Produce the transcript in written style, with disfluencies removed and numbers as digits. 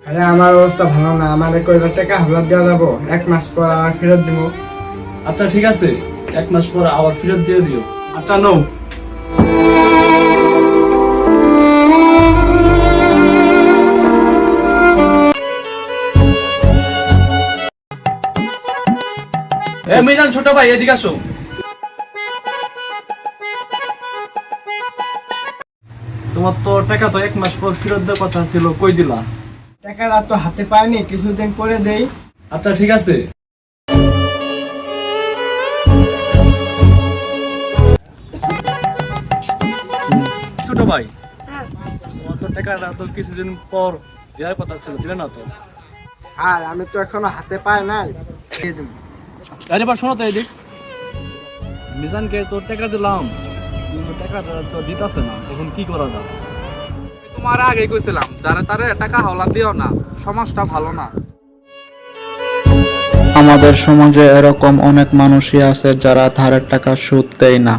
আরে আমার অবস্থা ভালো না, আমার কয় হাজার টাকা হাওলাত দেওয়া যাবো, 1 মাস পর আর ফেরত দিব। আচ্ছা ঠিক আছে, 1 মাস পর আবার ফেরত দিয়ে দিও। আচ্ছা নাও। মিজান ছোট ভাই এদিকে আসো। তোমার তো টাকা তো 1 মাস পর ফেরত দেওয়ার কথা ছিল, কই দিলা? টাকাটা তো হাতে পাইনি, কিছুদিন পরে দেই। আচ্ছা ঠিক আছে। ছোট ভাই, তোমার তো টাকাটা তো কিছুদিন পর দেওয়ার কথা ছিল, দিলে না তো? আর আমি তো এখনো হাতে পাই নাই, দিয়ে দেব। আরে বা শোনো তো এদিক, মিজানকে তো টাকা দিলাম, কিন্তু টাকাটা তো দিতেছে না, এখন কি করা যায়? তোমার আগে কইছিলাম যারা তারে টাকা হাওলা দিও না, সমাজটা ভালো না। আমাদের সমাজে এরকম অনেক মানুষই আছে যারা ধারের টাকা সুদ দেয় না।